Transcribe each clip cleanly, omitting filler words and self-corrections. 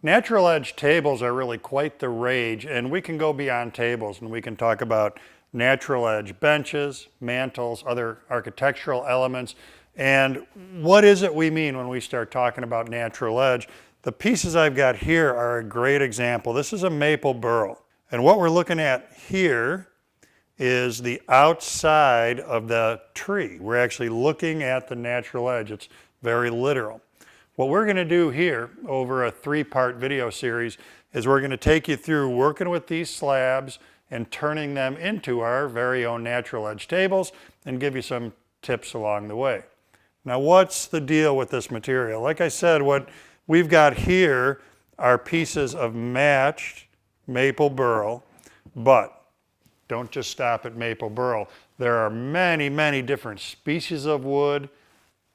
Natural edge tables are really quite the rage, and we can go beyond tables and we can talk about natural edge benches, mantles, other architectural elements. And what is it we mean when we start talking about natural edge? The pieces I've got here are a great example. This is a maple burl. And what we're looking at here is the outside of the tree. We're actually looking at the natural edge. It's very literal. What we're going to do here over a 3-part video series is we're going to take you through working with these slabs and turning them into our very own natural edge tables and give you some tips along the way. Now, what's the deal with this material? Like I said, what we've got here are pieces of matched maple burl, but don't just stop at maple burl. There are many, many different species of wood,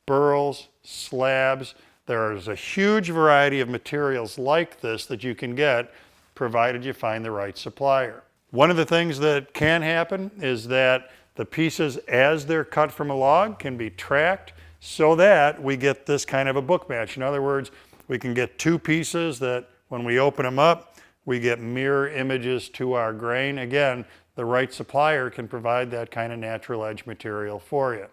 burls, slabs. There is a huge variety of materials like this that you can get, provided you find the right supplier. One of the things that can happen is that the pieces, as they're cut from a log, can be tracked so that we get this kind of a book match. In other words, we can get 2 pieces that when we open them up, we get mirror images to our grain. Again, the right supplier can provide that kind of natural edge material for you.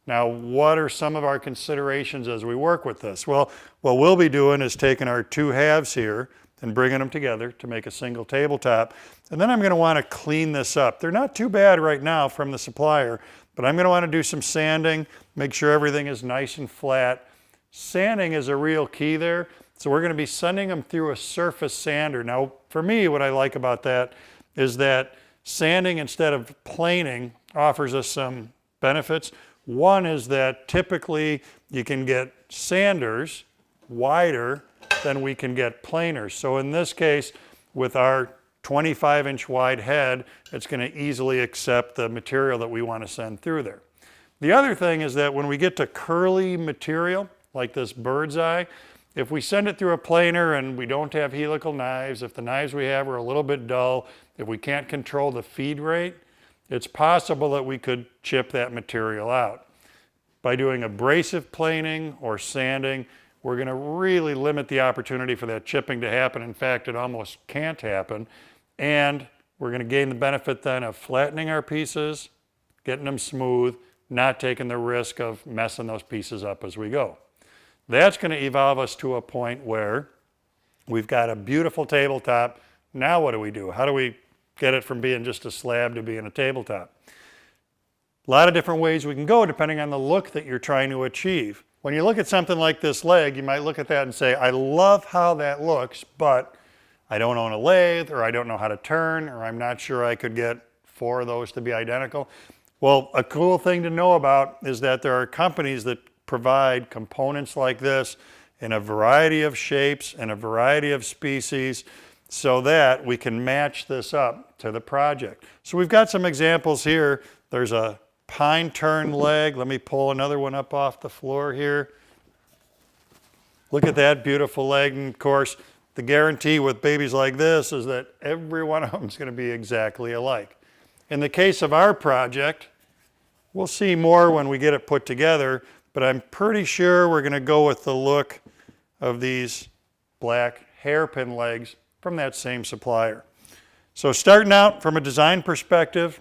Now, what are some of our considerations as we work with this? Well, what we'll be doing is taking our 2 halves here and bringing them together to make a single tabletop. And then I'm going to want to clean this up. They're not too bad right now from the supplier, but I'm going to want to do some sanding, make sure everything is nice and flat. Sanding is a real key there. So we're going to be sending them through a surface sander. Now, for me, what I like about that is that sanding instead of planing offers us some benefits. One is that typically you can get sanders wider than we can get planers. So in this case, with our 25-inch wide head, it's going to easily accept the material that we want to send through there. The other thing is that when we get to curly material, like this bird's eye, if we send it through a planer and we don't have helical knives, if the knives we have are a little bit dull, if we can't control the feed rate, it's possible that we could chip that material out. By doing abrasive planing or sanding, we're going to really limit the opportunity for that chipping to happen. In fact, it almost can't happen. And we're going to gain the benefit then of flattening our pieces, getting them smooth, not taking the risk of messing those pieces up as we go. That's going to evolve us to a point where we've got a beautiful tabletop. Now what do? How do we get it from being just a slab to being a tabletop? A lot of different ways we can go depending on the look that you're trying to achieve. When you look at something like this leg, you might look at that and say, I love how that looks, but I don't own a lathe, or I don't know how to turn, or I'm not sure I could get 4 of those to be identical. Well, a cool thing to know about is that there are companies that provide components like this in a variety of shapes and a variety of species so that we can match this up to the project. So we've got some examples here. There's a pine turn leg. Let me pull another one up off the floor here. Look at that beautiful leg. And of course, the guarantee with babies like this is that every one of them is going to be exactly alike. In the case of our project, we'll see more when we get it put together, but I'm pretty sure we're going to go with the look of these black hairpin legs from that same supplier. So starting out from a design perspective,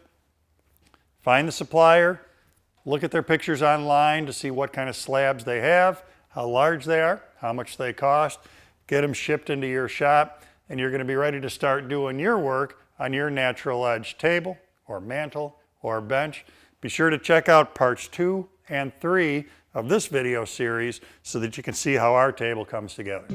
find the supplier, look at their pictures online to see what kind of slabs they have, how large they are, how much they cost, get them shipped into your shop, and you're going to be ready to start doing your work on your natural edge table or mantle or bench. Be sure to check out parts 2 and 3 of this video series so that you can see how our table comes together.